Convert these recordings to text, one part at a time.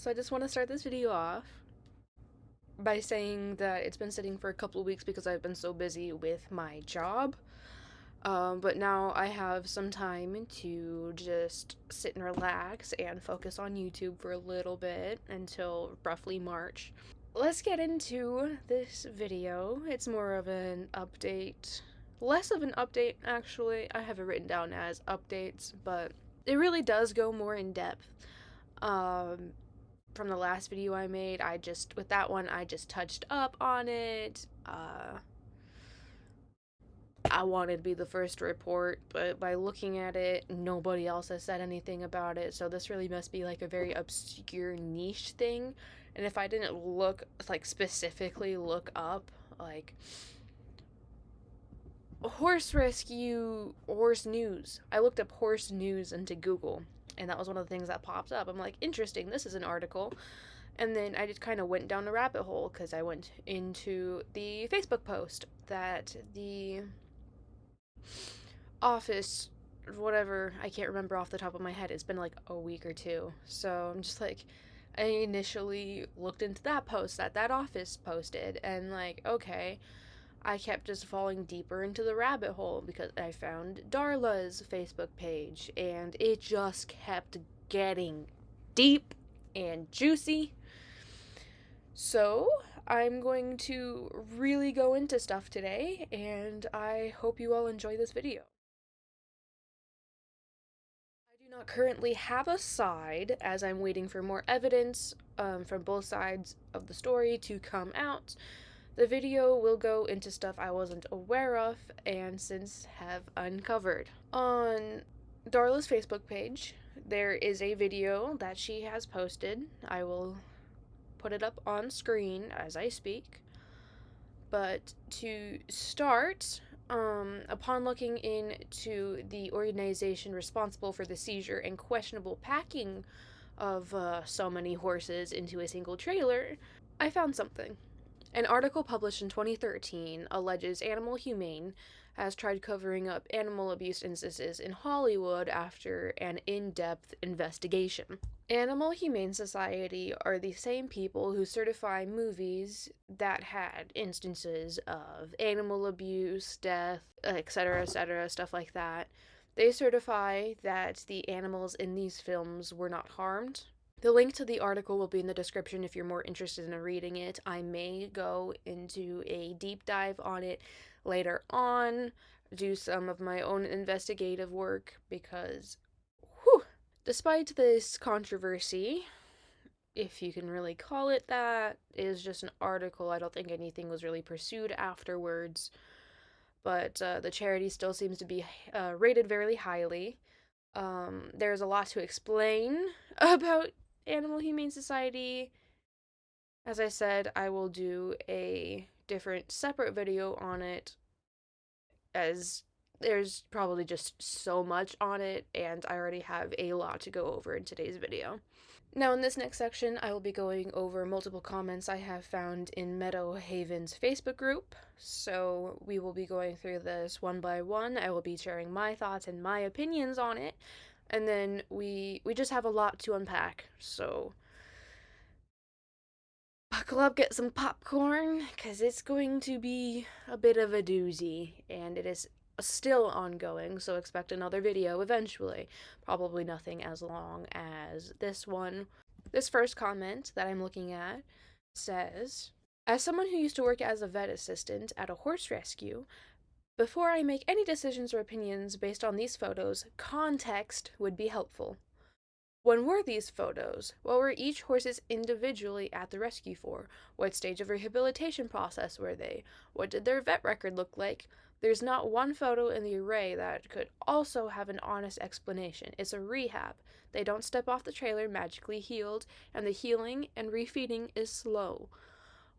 So I just want to start this video off by saying that it's been sitting for a couple of weeks because I've been so busy with my job. But now I have some time to just sit and relax and focus on YouTube for a little bit until roughly March. Let's get into this video. It's more of an update. Less of an update, actually. I have it written down as updates, but it really does go more in depth. From the last video I made, with that one, I just touched up on it. I wanted to be the first to report, but by looking at it, nobody else has said anything about it, so this really must be like a very obscure niche thing. And if I didn't specifically look up, horse rescue, horse news. I looked up horse news into Google, and that was one of the things that popped up. I'm like, interesting, this is an article. And then I just kind of went down a rabbit hole because I went into the Facebook post that the office, whatever, I can't remember off the top of my head. It's been like a week or two. So I'm just like, I initially looked into that post that office posted, and like, okay. I kept just falling deeper into the rabbit hole because I found Darla's Facebook page, and it just kept getting deep and juicy. So, I'm going to really go into stuff today, and I hope you all enjoy this video. I do not currently have a side, as I'm waiting for more evidence from both sides of the story to come out. The video will go into stuff I wasn't aware of and since have uncovered. On Darla's Facebook page, there is a video that she has posted. I will put it up on screen as I speak. But to start, upon looking into the organization responsible for the seizure and questionable packing of so many horses into a single trailer, I found something. An article published in 2013 alleges Animal Humane has tried covering up animal abuse instances in Hollywood after an in-depth investigation. Animal Humane Society are the same people who certify movies that had instances of animal abuse, death, etc., stuff like that. They certify that the animals in these films were not harmed. The link to the article will be in the description if you're more interested in reading it. I may go into a deep dive on it later on, do some of my own investigative work, because, whew, despite this controversy, if you can really call it that, it is just an article. I don't think anything was really pursued afterwards, but the charity still seems to be rated very highly. There's a lot to explain about Animal Humane Society. As I said, I will do a different separate video on it, as there's probably just so much on it, and I already have a lot to go over in today's video. Now, in this next section, I will be going over multiple comments I have found in Meadow Haven's Facebook group. So we will be going through this one by one. I will be sharing my thoughts and my opinions on it. And then we just have a lot to unpack, so buckle up, get some popcorn, because it's going to be a bit of a doozy, and it is still ongoing, so expect another video eventually. Probably nothing as long as this one. This first comment that I'm looking at says, as someone who used to work as a vet assistant at a horse rescue, before I make any decisions or opinions based on these photos, context would be helpful. When were these photos? What were each horses individually at the rescue for? What stage of rehabilitation process were they? What did their vet record look like? There's not one photo in the array that could also have an honest explanation. It's a rehab. They don't step off the trailer magically healed, and the healing and refeeding is slow.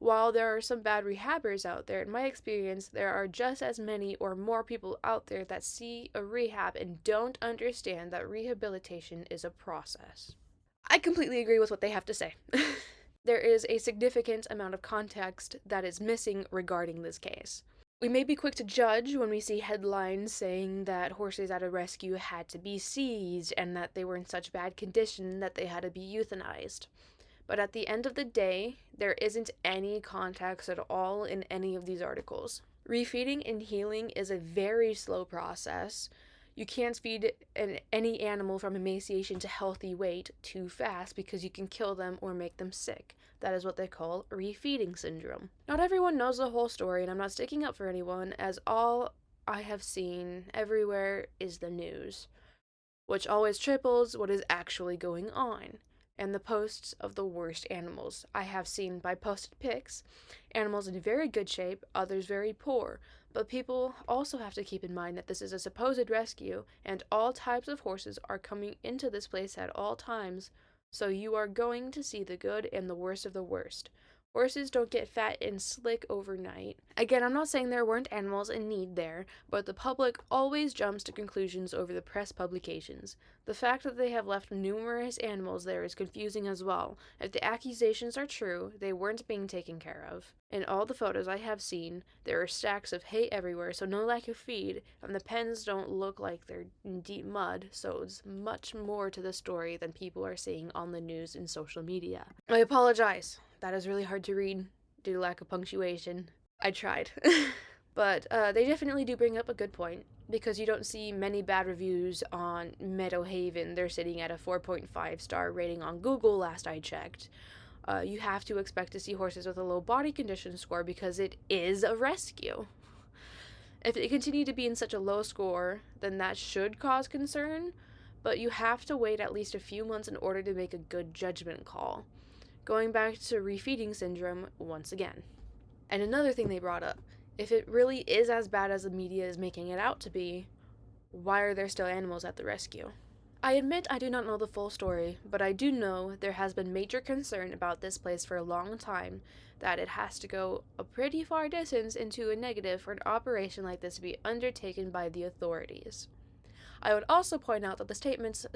While there are some bad rehabbers out there, in my experience, there are just as many or more people out there that see a rehab and don't understand that rehabilitation is a process. I completely agree with what they have to say. There is a significant amount of context that is missing regarding this case. We may be quick to judge when we see headlines saying that horses at a rescue had to be seized and that they were in such bad condition that they had to be euthanized. But at the end of the day, there isn't any context at all in any of these articles. Refeeding and healing is a very slow process. You can't feed any animal from emaciation to healthy weight too fast because you can kill them or make them sick. That is what they call refeeding syndrome. Not everyone knows the whole story, and I'm not sticking up for anyone, as all I have seen everywhere is the news, which always triples what is actually going on, and the posts of the worst animals. I have seen by posted pics, animals in very good shape, others very poor, but people also have to keep in mind that this is a supposed rescue, and all types of horses are coming into this place at all times, so you are going to see the good and the worst of the worst. Horses don't get fat and slick overnight. Again, I'm not saying there weren't animals in need there, but the public always jumps to conclusions over the press publications. The fact that they have left numerous animals there is confusing as well. If the accusations are true, they weren't being taken care of. In all the photos I have seen, there are stacks of hay everywhere, so no lack of feed, and the pens don't look like they're in deep mud, so it's much more to the story than people are seeing on the news and social media. I apologize. That is really hard to read due to lack of punctuation. I tried. But they definitely do bring up a good point, because you don't see many bad reviews on Meadow Haven. They're sitting at a 4.5-star rating on Google last I checked. You have to expect to see horses with a low body condition score because it is a rescue. If they continue to be in such a low score, then that should cause concern, but you have to wait at least a few months in order to make a good judgment call. Going back to refeeding syndrome once again. And another thing they brought up, if it really is as bad as the media is making it out to be, why are there still animals at the rescue? I admit I do not know the full story, but I do know there has been major concern about this place for a long time, that it has to go a pretty far distance into a negative for an operation like this to be undertaken by the authorities. I would also point out that the statements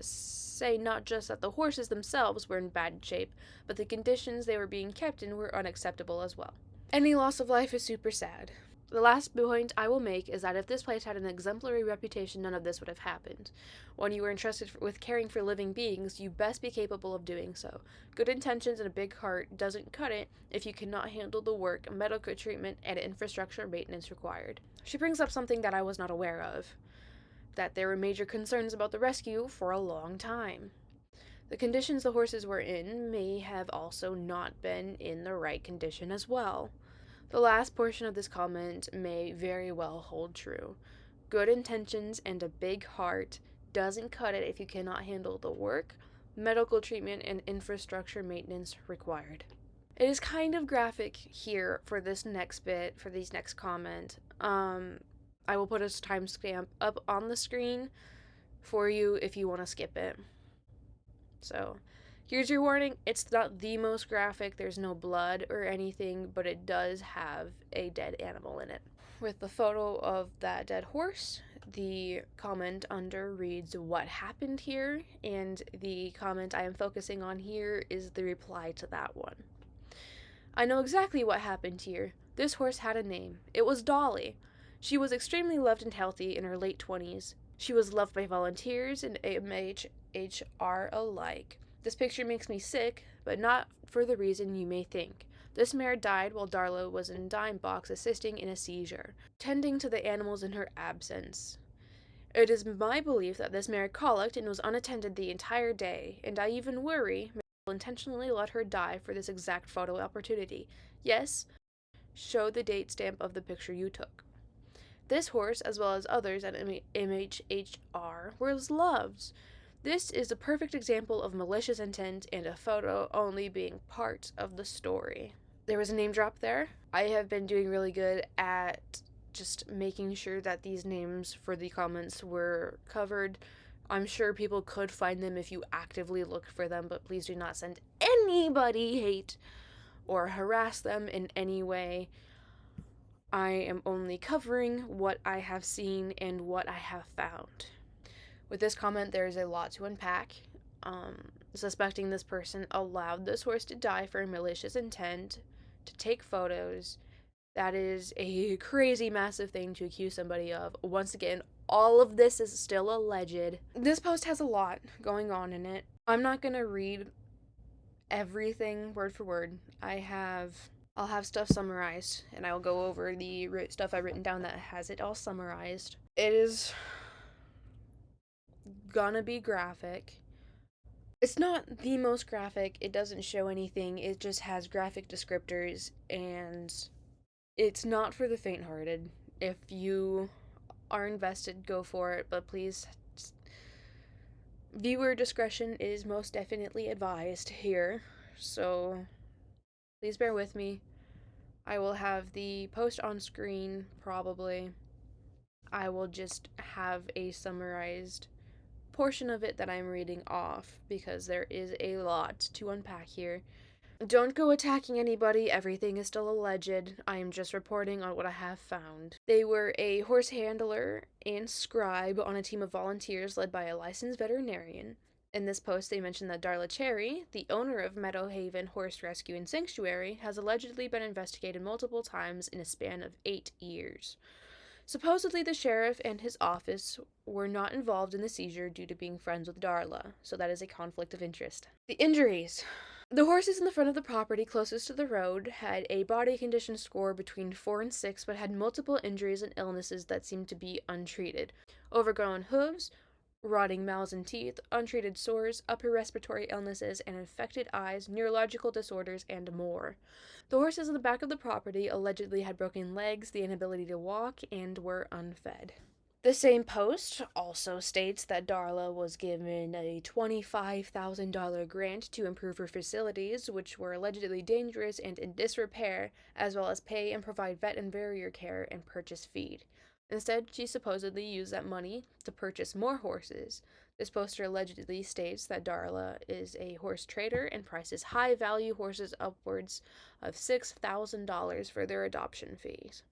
say not just that the horses themselves were in bad shape, but the conditions they were being kept in were unacceptable as well. Any loss of life is super sad. The last point I will make is that if this place had an exemplary reputation, none of this would have happened. When you were entrusted with caring for living beings, you best be capable of doing so. Good intentions and a big heart doesn't cut it if you cannot handle the work, medical treatment, and infrastructure maintenance required. She brings up something that I was not aware of, that there were major concerns about the rescue for a long time. The conditions the horses were in may have also not been in the right condition as well. The last portion of this comment may very well hold true. Good intentions and a big heart doesn't cut it if you cannot handle the work, medical treatment, and infrastructure maintenance required. It is kind of graphic here for this next bit, for these next comment. I will put a timestamp up on the screen for you if you want to skip it. So, here's your warning. It's not the most graphic. There's no blood or anything, but it does have a dead animal in it. With the photo of that dead horse, the comment under reads, "What happened here?" And the comment I am focusing on here is the reply to that one. I know exactly what happened here. This horse had a name. It was Dolly. She was extremely loved and healthy in her late 20s. She was loved by volunteers and MHR alike. This picture makes me sick, but not for the reason you may think. This mare died while Darla was in dime box assisting in a seizure, tending to the animals in her absence. It is my belief that this mare colicked and was unattended the entire day, and I even worry will intentionally let her die for this exact photo opportunity. Yes, show the date stamp of the picture you took. This horse, as well as others at MHR, was loved. This is a perfect example of malicious intent and a photo only being part of the story. There was a name drop there. I have been doing really good at just making sure that these names for the comments were covered. I'm sure people could find them if you actively look for them, but please do not send anybody hate or harass them in any way. I am only covering what I have seen and what I have found. With this comment, there is a lot to unpack. Suspecting this person allowed this horse to die for a malicious intent, to take photos. That is a crazy, massive thing to accuse somebody of. Once again, all of this is still alleged. This post has a lot going on in it. I'm not going to read everything word for word. I'll have stuff summarized, and I'll go over the stuff I've written down that has it all summarized. It is gonna be graphic. It's not the most graphic, it doesn't show anything, it just has graphic descriptors, and it's not for the faint hearted. If you are invested, go for it, but please, viewer discretion is most definitely advised here, so please bear with me. I will have the post on screen, probably. I will just have a summarized portion of it that I'm reading off because there is a lot to unpack here. Don't go attacking anybody, everything is still alleged. I am just reporting on what I have found. They were a horse handler and scribe on a team of volunteers led by a licensed veterinarian. In this post, they mentioned that Darla Cherry, the owner of Meadow Haven Horse Rescue and Sanctuary, has allegedly been investigated multiple times in a span of 8 years. Supposedly, the sheriff and his office were not involved in the seizure due to being friends with Darla, so that is a conflict of interest. The injuries. The horses in the front of the property closest to the road had a body condition score between 4 and 6, but had multiple injuries and illnesses that seemed to be untreated. Overgrown hooves, rotting mouths and teeth, untreated sores, upper respiratory illnesses, and infected eyes, neurological disorders, and more. The horses in the back of the property allegedly had broken legs, the inability to walk, and were unfed. The same post also states that Darla was given a $25,000 grant to improve her facilities, which were allegedly dangerous and in disrepair, as well as pay and provide vet and farrier care and purchase feed. Instead, she supposedly used that money to purchase more horses. This poster allegedly states that Darla is a horse trader and prices high value horses upwards of $6,000 for their adoption fees.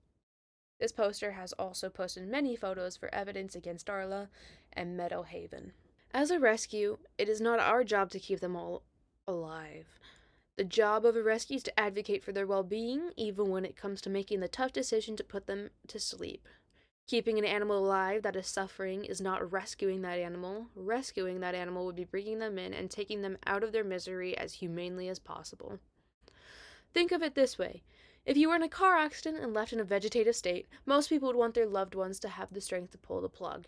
This poster has also posted many photos for evidence against Darla and Meadow Haven. As a rescue, it is not our job to keep them all alive. The job of a rescue is to advocate for their well-being, even when it comes to making the tough decision to put them to sleep. Keeping an animal alive that is suffering is not rescuing that animal. Rescuing that animal would be bringing them in and taking them out of their misery as humanely as possible. Think of it this way. If you were in a car accident and left in a vegetative state, most people would want their loved ones to have the strength to pull the plug.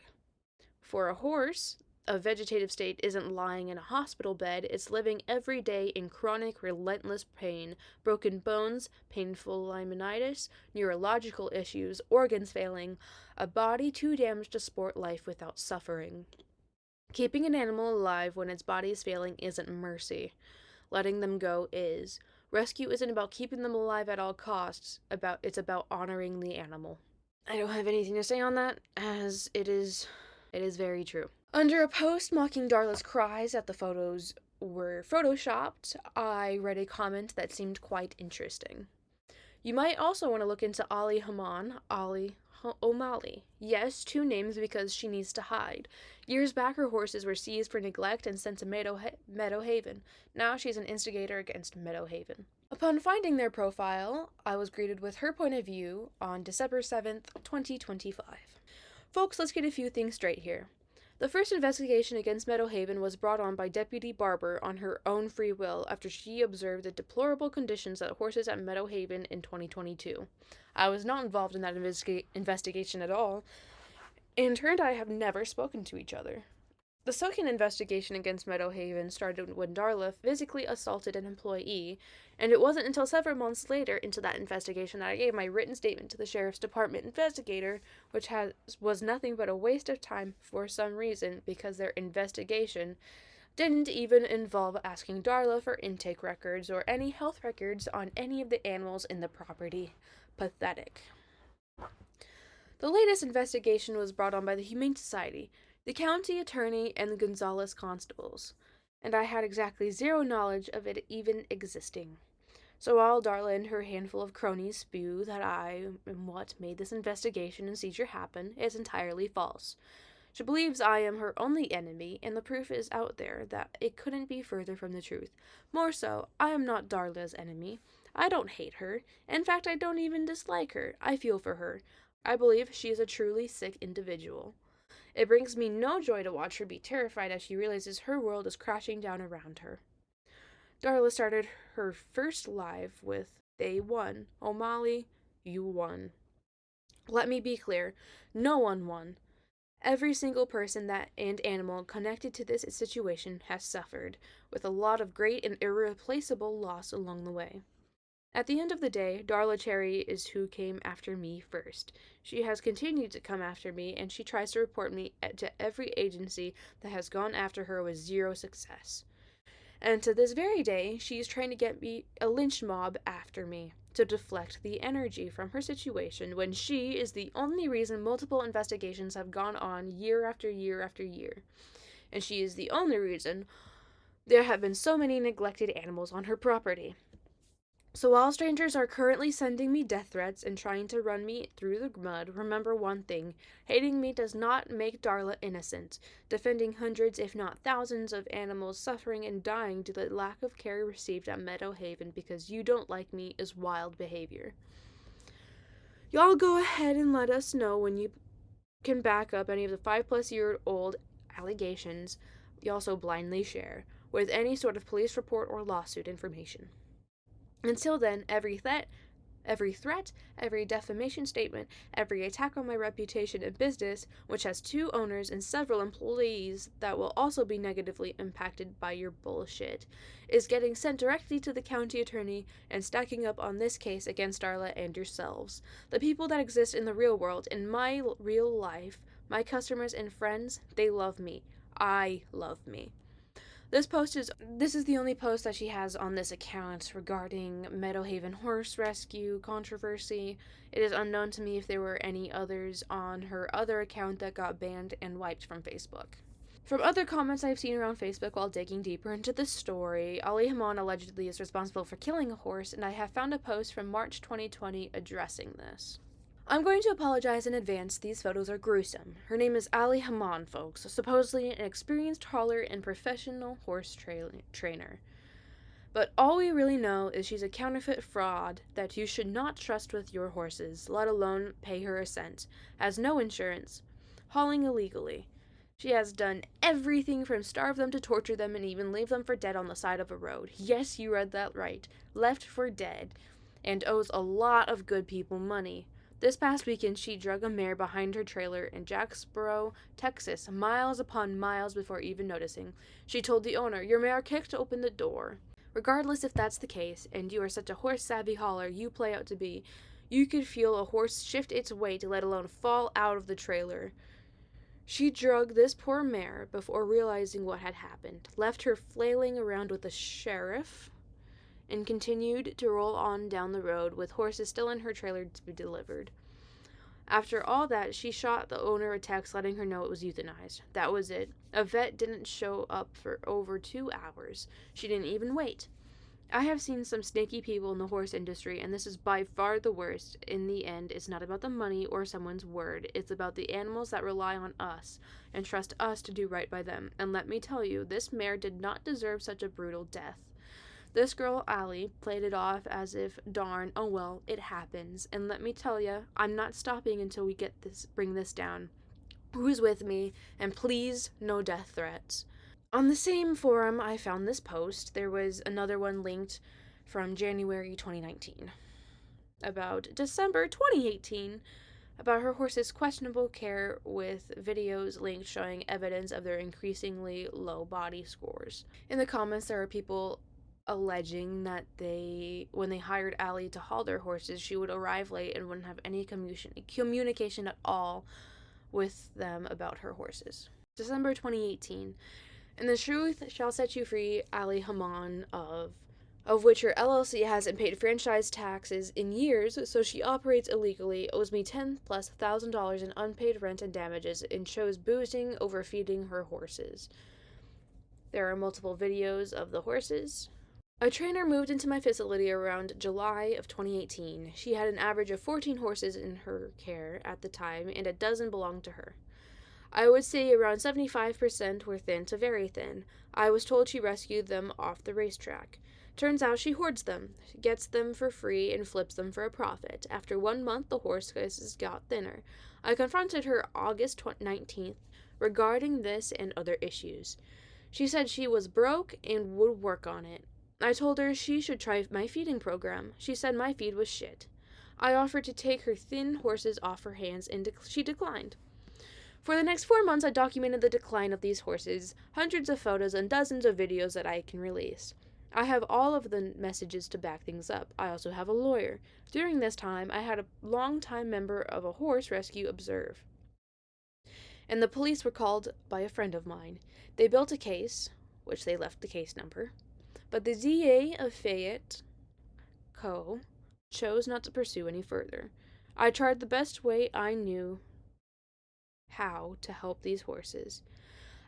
For a horse, a vegetative state isn't lying in a hospital bed, it's living every day in chronic, relentless pain, broken bones, painful laminitis, neurological issues, organs failing, a body too damaged to support life without suffering. Keeping an animal alive when its body is failing isn't mercy. Letting them go is. Rescue isn't about keeping them alive at all costs, it's about honoring the animal. I don't have anything to say on that, as it is very true. Under a post mocking Darla's cries that the photos were photoshopped, I read a comment that seemed quite interesting. You might also want to look into Ali Haman, Ali O'Malley. Yes, 2 names because she needs to hide. Years back, her horses were seized for neglect and sent to Meadow Haven. Now she's an instigator against Meadow Haven. Upon finding their profile, I was greeted with her point of view on December 7th, 2025. Folks, let's get a few things straight here. The first investigation against Meadow Haven was brought on by Deputy Barber on her own free will after she observed the deplorable conditions of horses at Meadow Haven in 2022. I was not involved in that investigation at all, and her and I have never spoken to each other. The second investigation against Meadow Haven started when Darla physically assaulted an employee, and it wasn't until several months later into that investigation that I gave my written statement to the Sheriff's Department investigator, which was nothing but a waste of time for some reason because their investigation didn't even involve asking Darla for intake records or any health records on any of the animals in the property. Pathetic. The latest investigation was brought on by the Humane Society, the county attorney, and the Gonzales constables, and I had exactly zero knowledge of it even existing. So while Darla and her handful of cronies spew that I am what made this investigation and seizure happen, is entirely false. She believes I am her only enemy, and the proof is out there that it couldn't be further from the truth. More so, I am not Darla's enemy. I don't hate her. In fact, I don't even dislike her. I feel for her. I believe she is a truly sick individual. It brings me no joy to watch her be terrified as she realizes her world is crashing down around her. Darla started her first live with, "They won. O'Malley, you won." Let me be clear, no one won. Every single person that and animal connected to this situation has suffered, with a lot of great and irreplaceable loss along the way. At the end of the day, Darla Cherry is who came after me first. She has continued to come after me, and she tries to report me to every agency that has gone after her with zero success. And to this very day, she is trying to get me a lynch mob after me to deflect the energy from her situation when she is the only reason multiple investigations have gone on year after year after year. And she is the only reason there have been so many neglected animals on her property. So while strangers are currently sending me death threats and trying to run me through the mud, remember one thing: hating me does not make Darla innocent. Defending hundreds, if not thousands, of animals suffering and dying due to the lack of care received at Meadow Haven because you don't like me is wild behavior. Y'all go ahead and let us know when you can back up any of the 5-plus-year-old allegations you also blindly share with any sort of police report or lawsuit information. Until then, every threat, every defamation statement, every attack on my reputation and business, which has 2 owners and several employees that will also be negatively impacted by your bullshit, is getting sent directly to the county attorney and stacking up on this case against Darla and yourselves. The people that exist in the real world, in my real life, my customers and friends, they love me. I love me. This is the only post that she has on this account regarding Meadow Haven horse rescue controversy. It is unknown to me if there were any others on her other account that got banned and wiped from Facebook. From other comments I've seen around Facebook while digging deeper into the story, Ali Haman allegedly is responsible for killing a horse, and I have found a post from March 2020 addressing this. I'm going to apologize in advance, these photos are gruesome. Her name is Ali Haman, folks, supposedly an experienced hauler and professional horse trainer. But all we really know is she's a counterfeit fraud that you should not trust with your horses, let alone pay her a cent, has no insurance, hauling illegally. She has done everything from starve them to torture them and even leave them for dead on the side of a road. Yes, you read that right. Left for dead. And owes a lot of good people money. This past weekend, she drug a mare behind her trailer in Jacksboro, Texas, miles upon miles before even noticing. She told the owner, "Your mare kicked open the door." Regardless if that's the case, and you are such a horse-savvy hauler you play out to be, you could feel a horse shift its weight, let alone fall out of the trailer. She drug this poor mare before realizing what had happened, left her flailing around with the sheriff, and continued to roll on down the road with horses still in her trailer to be delivered. After all that, she shot the owner a text letting her know it was euthanized. That was it. A vet didn't show up for over 2 hours. She didn't even wait. I have seen some snaky people in the horse industry, and this is by far the worst. In the end, it's not about the money or someone's word. It's about the animals that rely on us and trust us to do right by them. And let me tell you, this mare did not deserve such a brutal death. This girl, Allie, played it off as if, darn, oh well, it happens. And let me tell ya, I'm not stopping until we bring this down. Who's with me? And please, no death threats. On the same forum I found this post, there was another one linked from January 2019. About December 2018, about her horse's questionable care with videos linked showing evidence of their increasingly low body scores. In the comments, there are people alleging that when they hired Allie to haul their horses, she would arrive late and wouldn't have any communication at all with them about her horses. December 2018. And the truth shall set you free, Ali Haman, of which her LLC hasn't paid franchise taxes in years, so she operates illegally, owes me $10,000+ in unpaid rent and damages, and shows boozing, overfeeding her horses. There are multiple videos of the horses. A trainer moved into my facility around July of 2018. She had an average of 14 horses in her care at the time, and a dozen belonged to her. I would say around 75% were thin to very thin. I was told she rescued them off the racetrack. Turns out she hoards them, gets them for free, and flips them for a profit. After 1 month, the horses got thinner. I confronted her August 19th regarding this and other issues. She said she was broke and would work on it. I told her she should try my feeding program. She said my feed was shit. I offered to take her thin horses off her hands, and she declined. For the next 4 months, I documented the decline of these horses, hundreds of photos, and dozens of videos that I can release. I have all of the messages to back things up. I also have a lawyer. During this time, I had a long-time member of a horse rescue observe, and the police were called by a friend of mine. They built a case, which they left the case number, but the DA of Fayette Co. chose not to pursue any further. I tried the best way I knew how to help these horses.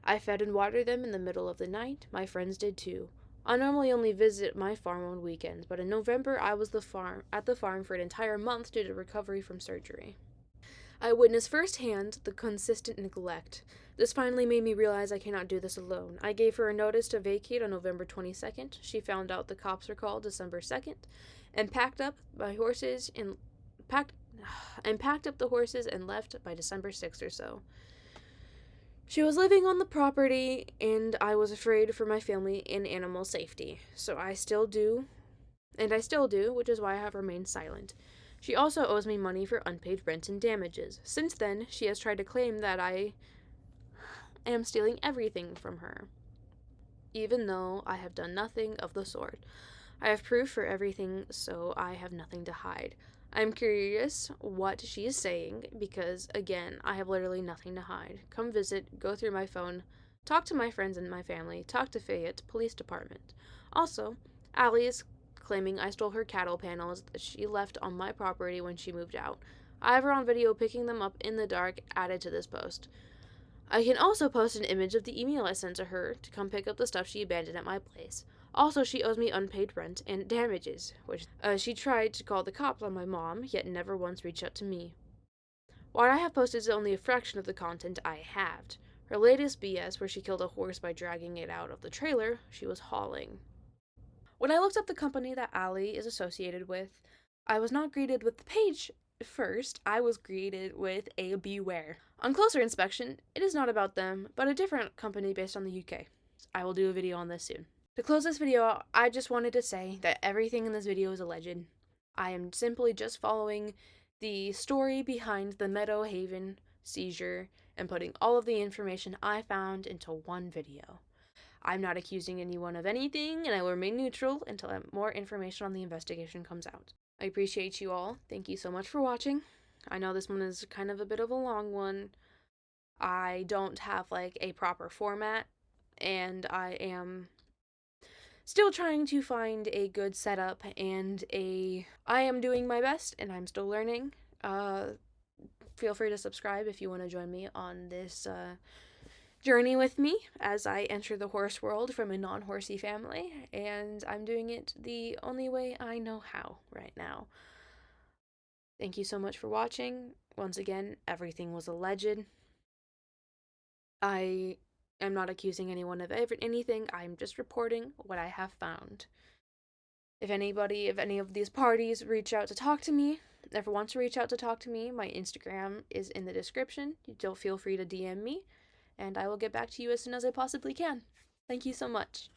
I fed and watered them in the middle of the night. My friends did too. I normally only visit my farm on weekends, but in November I was at the farm for an entire month due to recovery from surgery. I witnessed firsthand the consistent neglect. This finally made me realize I cannot do this alone. I gave her a notice to vacate on November 22nd. She found out the cops were called December 2nd and packed up the horses and left by December 6th or so. She was living on the property, and I was afraid for my family and animal safety. So I still do, which is why I have remained silent. She also owes me money for unpaid rent and damages. Since then, she has tried to claim that I am stealing everything from her, even though I have done nothing of the sort. I have proof for everything, so I have nothing to hide. I'm curious what she is saying because, again, I have literally nothing to hide. Come visit, go through my phone, talk to my friends and my family, talk to Fayette Police Department. Also, Allie is claiming I stole her cattle panels that she left on my property when she moved out. I have her on video picking them up in the dark added to this post. I can also post an image of the email I sent to her to come pick up the stuff she abandoned at my place. Also, she owes me unpaid rent and damages, which she tried to call the cops on my mom, yet never once reached out to me. What I have posted is only a fraction of the content I have. Her latest BS, where she killed a horse by dragging it out of the trailer she was hauling. When I looked up the company that Allie is associated with, I was not greeted with the page first. I was greeted with a beware. On closer inspection, it is not about them, but a different company based on the UK. I will do a video on this soon. To close this video, I just wanted to say that everything in this video is alleged. I am simply just following the story behind the Meadow Haven seizure and putting all of the information I found into one video. I'm not accusing anyone of anything, and I will remain neutral until more information on the investigation comes out. I appreciate you all. Thank you so much for watching. I know this one is kind of a bit of a long one. I don't have like a proper format, and I am still trying to find a good setup and I am doing my best and I'm still learning. Feel free to subscribe if you want to join me on this journey with me as I enter the horse world from a non-horsey family, and I'm doing it the only way I know how right now. Thank you so much for watching. Once again, everything was alleged. I am not accusing anyone of anything. I'm just reporting what I have found. If any of these parties reach out to talk to me, ever want to reach out to talk to me, my Instagram is in the description. You don't feel free to DM me, and I will get back to you as soon as I possibly can. Thank you so much.